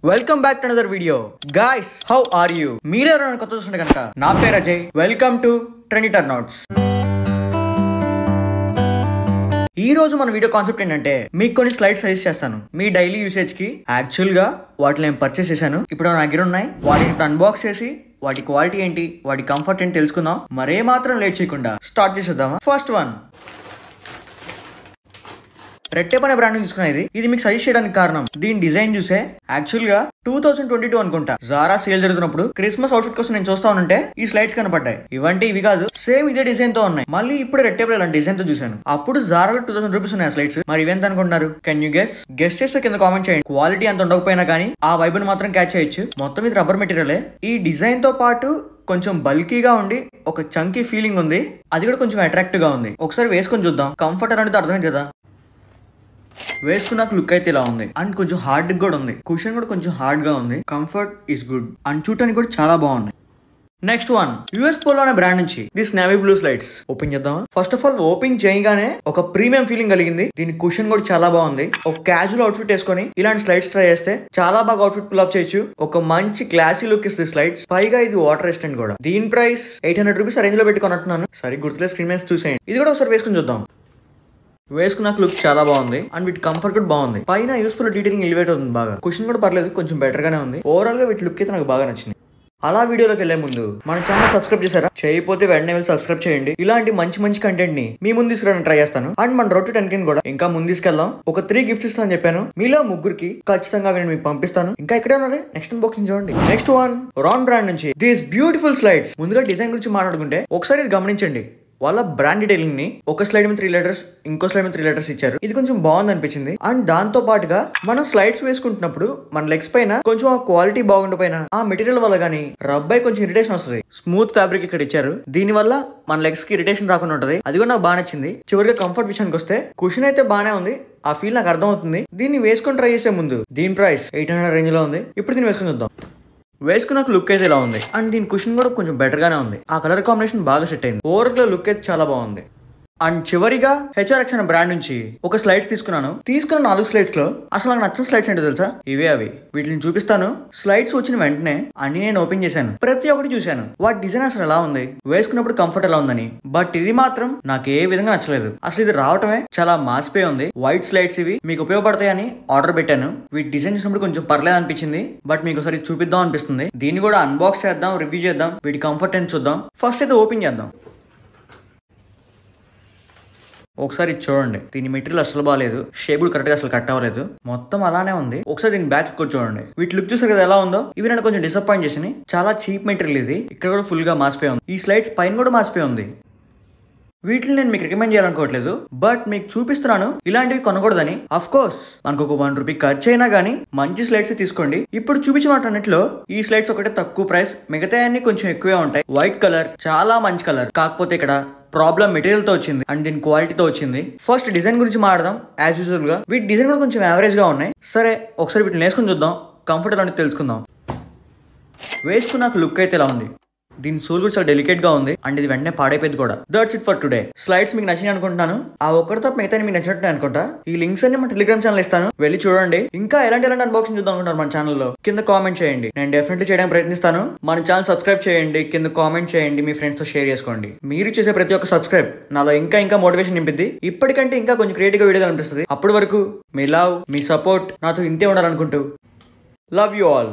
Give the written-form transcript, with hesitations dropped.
Welcome back to another video. Guys, how are you? మీరు ఎవరైనా కొత్త చూస్తుంటే కనుక నా పేరు Ajay. Welcome to trendy turnouts. ఈ రోజు మన వీడియో కాన్సెప్ట్ ఏంటంటే మీకు కొన్ని స్లైడ్స్ సజెస్ట్ చేస్తాను మీ డైలీ యూసేజ్ కి. యాక్చువల్ గా వాటిని నేను పర్చేస్ చేశాను, ఇప్పుడు నా దగ్గర ఉన్నాయి. వాటిని ఇప్పుడు అన్బాక్స్ చేసి వాటి క్వాలిటీ ఏంటి, వాటి కంఫర్ట్ ఏంటి తెలుసుకుందాం. మరే మాత్రం లేట్ చేయకుండా స్టార్ట్ చేసేద్దామా? ఫస్ట్ వన్, రెడ్ టేప్ అనే బ్రాండ్ తీసుకునేది. ఇది మీకు సజెస్ట్ చేయడానికి కారణం దీని డిజైన్ చూసే. యాక్చువల్ గా 2022 అనుకుంటా జారా సేల్ జరుగుతున్నప్పుడు క్రిస్మస్ అవుట్ఫిట్ కోసం నేను చూస్తా ఉంటే ఈ స్లైడ్స్ కనపడ్డాయి. ఇవంటే ఇవి కాదు, సేమ్ ఇదే డిజైన్ తో ఉన్నాయి. మళ్ళీ ఇప్పుడు రెడ్ టేప్ ఇలాంటి డిజైన్ తో చూసాను. అప్పుడు జారాలో 2000 రూపీస్ ఉన్నాయి స్లైడ్స్. మరి ఇవెంత అనుకుంటున్నారు? Can you guess? గెస్ చేస్తే కింద కామెంట్ చేయండి. క్వాలిటీ అంత ఉండకపోయినా కానీ ఆ వైబ్ ని మాత్రం క్యాచ్ చేయొచ్చు. మొత్తం ఇది రబ్బర్ మెటీరియలే. ఈ డిజైన్ తో పాటు కొంచెం బల్కీగా ఉండి ఒక చంకీ ఫీలింగ్ ఉంది. అది కూడా కొంచెం అట్రాక్టివ్ గా ఉంది. ఒకసారి వేసుకొని చూద్దాం. కంఫర్ట్ అనేది అర్థమైంది కదా. వేసుకున్నాక లుక్ అయితే ఇలా ఉంది. అండ్ కొంచెం హార్డ్ కూడా ఉంది. కుషన్ కూడా కొంచెం హార్డ్ గా ఉంది. కంఫర్ట్ ఈస్ గుడ్ అండ్ చూడటానికి కూడా చాలా బాగుంది. నెక్స్ట్ వన్, యుఎస్ పోలో అనే బ్రాండ్ నుంచి this navy blue slides. Open చేద్దాం. ఫస్ట్ ఆఫ్ ఆల్ ఓపెన్ చేయగానే ఒక ప్రీమియం ఫీలింగ్ కలిగింది. దీని కుషన్ కూడా చాలా బాగుంది. ఒక క్యాజువల్ అవుట్ఫిట్ వేసుకొని ఇలాంటి స్లైడ్స్ ట్రై చేస్తే చాలా బాగా అవుట్ఫిట్ పుల్ అప్ చేయొచ్చు. ఒక మంచి క్లాసీ లుక్ ఇస్తుంది స్లైడ్స్. పైగా ఇది వాటర్ రెసిస్టెంట్ కూడా. దీని ప్రైస్ 800 రూపీస్ రేంజ్ లో పెట్టుకున్నట్టున్నాను. సరే గుర్తులే, స్క్రీన్ మీద చూసేయండి. ఇది కూడా ఒకసారి వేసుకుని చూద్దాం. వేసుకున్నాక లుక్ చాలా బాగుంది అండ్ వీటి కంఫర్ట్ కూడా బాగుంది. పైన యూస్ఫుల్ డీటెయిలింగ్ ఎలివేట్ అవుతుంది బాగా. కుషన్ కూడా పర్లేదు, కొంచెం బెటర్ గానే ఉంది. ఓవరాల్ గా వీటి లుక్ అయితే నాకు బాగా నచ్చింది. అలా వీడియోలోకి వెళ్లే ముందు మన ఛానల్ సబ్స్క్రైబ్ చేశారా? చేయకపోతే వెంటనే వెళ్ళి సబ్స్క్రైబ్ చేయండి. ఇలాంటి మంచి మంచి కంటెంట్ ని మీ ముందు తీసుకురావడానికి ట్రై చేస్తాను. అండ్ మన రోడ్ టు 10K కూడా ఇంకా ముందు తీసుకెళ్దాం. ఒక 3 గిఫ్ట్స్ ఇస్తాను చెప్పాను. మీలో ముగ్గురికి ఖచ్చితంగా నేను మీకు పంపిస్తాను. ఇంకా ఇక్కడే ఉన్నారే, నెక్స్ట్ అన్బాక్సింగ్ చూడండి. నెక్స్ట్ వన్, రాన్ బ్రాండ్ నుంచి దీస్ బ్యూటిఫుల్ స్లైడ్స్. ముందుగా డిజైన్ గురించి మాట్లాడుకుంటే ఒకసారి ఇది గమనించండి. వాళ్ళ బ్రాండ్ డీటెయిలింగ్ ని ఒక స్లైడ్ మీద 3 లెటర్స్, ఇంకో స్లైడ్ మీద 3 లెటర్స్ ఇచ్చారు. ఇది కొంచెం బాగుంది అనిపించింది. అండ్ దాంతో పాటుగా మనం స్లైడ్స్ వేసుకుంటున్నప్పుడు మన లెగ్స్ పైన కొంచెం ఆ క్వాలిటీ బాగుండిపోయినా ఆ మెటీరియల్ వల్ల గానీ రబ్ అయి కొంచెం ఇరిటేషన్ వస్తుంది. స్మూత్ ఫ్యాబ్రిక్ ఇక్కడ ఇచ్చారు. దీని వల్ల మన లెగ్స్ కి ఇరిటేషన్ రాకుండా ఉంటది. అది కూడా నాకు బాగా నచ్చింది. చివరిగా కంఫర్ట్ విషయానికి వస్తే కుషన్ అయితే బానే ఉంది. ఆ ఫీల్ నాకు అర్థం అవుతుంది. దీన్ని వేసుకొని ట్రై చేసే ముందు దీని ప్రైస్ 800 రేంజ్ లో ఉంది. ఇప్పుడు దీన్ని వేసుకొని చూద్దాం. వేసుకున్నాక లుక్ అయితే ఇలా ఉంది. అండ్ దీని కుషన్ కూడా కొంచెం బెటర్ గానే ఉంది. ఆ కలర్ కాంబినేషన్ బాగా సెట్ అయింది. ఓవరాల్ గా లుక్ అయితే చాలా బాగుంది. అండ్ చివరిగా HRX అనే బ్రాండ్ నుంచి ఒక స్లైడ్స్ తీసుకున్న 4 స్లైడ్స్ లో అసలు నాకు నచ్చిన స్లైడ్స్ ఏంటో తెలుసా? ఇవే అవి. వీటిని చూపిస్తాను. స్లైడ్స్ వచ్చిన వెంటనే అన్ని నేను ఓపెన్ చేశాను. ప్రతి ఒక్కటి చూశాను. వాటి డిజైన్ అసలు ఎలా ఉంది, వేసుకున్నప్పుడు కంఫర్ట్ ఎలా ఉందని. బట్ ఇది మాత్రం నాకు ఏ విధంగా నచ్చలేదు. అసలు ఇది రావటమే చాలా మాసిపోయి ఉంది. వైట్ స్లైడ్స్ ఇవి మీకు ఉపయోగపడతాయని ఆర్డర్ పెట్టాను. వీటి డిజైన్ చూసినప్పుడు కొంచెం పర్లేదు అనిపించింది. బట్ మీకు ఒకసారి చూపిద్దాం అనిపిస్తుంది. దీన్ని కూడా అన్బాక్స్ చేద్దాం, రివ్యూ చేద్దాం, వీటి కంఫర్ట్ అని చూద్దాం. ఫస్ట్ అయితే ఓపెన్ చేద్దాం. ఒకసారి చూడండి. దీని మెటీరియల్ అసలు బాగాలేదు. షేప్ కరెక్ట్ గా అసలు కట్ అవ్వలేదు. మొత్తం అలానే ఉంది. ఒకసారి దీని బ్యాక్ కూడా చూడండి. వీటి లుక్ చూసారు కదా ఎలా ఉందో. ఇవి నన్ను కొంచెం డిసప్పాయింట్ చేసినాయి. చాలా చీప్ మెటీరియల్ ఇది. ఇక్కడ కూడా ఫుల్ గా మాసిపోయి ఉంది. ఈ స్లైడ్స్ పైన కూడా మాసిపోయి ఉంది. వీటిని నేను మీకు రికమెండ్ చేయాలనుకోవట్లేదు, బట్ మీకు చూపిస్తున్నాను ఇలాంటివి కొనకూడదని. అఫ్ కోర్స్ మనకు ఒక 1 రూపీ ఖర్చు అయినా గానీ మంచి స్లైడ్స్ తీసుకోండి. ఇప్పుడు చూపించినట్లో ఈ స్లైడ్స్ ఒకటే తక్కువ ప్రైస్, మిగతా అన్ని కొంచెం ఎక్కువే ఉంటాయి. వైట్ కలర్ చాలా మంచి కలర్. కాకపోతే ఇక్కడ ప్రాబ్లం మెటీరియల్ తో వచ్చింది అండ్ దీని క్వాలిటీతో వచ్చింది. ఫస్ట్ డిజైన్ గురించి మాట్లాడదాం. యాజ్ యూజువల్ గా వీటి డిజైన్ కూడా కొంచెం యావరేజ్ గా ఉన్నాయి. సరే ఒకసారి వీటిని వేసుకుని చూద్దాం. కంఫర్ట్ అనేది తెలుసుకుందాం. వేసుకున్నాక లుక్ అయితే ఇలా ఉంది. దీని సోల్ కూడా చాలా డెలికేట్ గా ఉంది అండ్ ఇది వెంటనే పాడైపోయింది కూడా. That's it for today. Slides మీకు నచ్చినాయి అనుకుంటున్నాను. ఆ ఒక్కటి తప్ప మిగతా మీకు నచ్చినట్టు అనుకుంటా. ఈ లింక్స్ అన్ని మన టెలిగ్రామ్ ఛానల్ ఇస్తాను, వెళ్ళి చూడండి. ఇంకా ఎలాంటి అన్బాక్సింగ్ చూద్దాం అనుకుంటారు మన ఛానల్లో కింద కామెంట్ చేయండి. నేను డెఫినెట్లీ చేయడానికి ప్రయత్నిస్తాను. మన ఛానల్ సబ్స్క్రైబ్ చేయండి, కింద కామెంట్ చేయండి, మీ ఫ్రెండ్స్ తో షేర్ చేసుకోండి. మీరు చేసే ప్రతి ఒక్క సబ్స్క్రైబ్ నాలో ఇంకా మోటివేషన్ నింపిద్ది. ఇప్పటికంటే ఇంకా కొంచెం క్రియేటివ్ గా వీడియోలు అనిపిస్తుంది. అప్పటి వరకు మీ లవ్, మీ సపోర్ట్ నాతో ఇంతే ఉండాలనుకుంటూ లవ్ యూ ఆల్.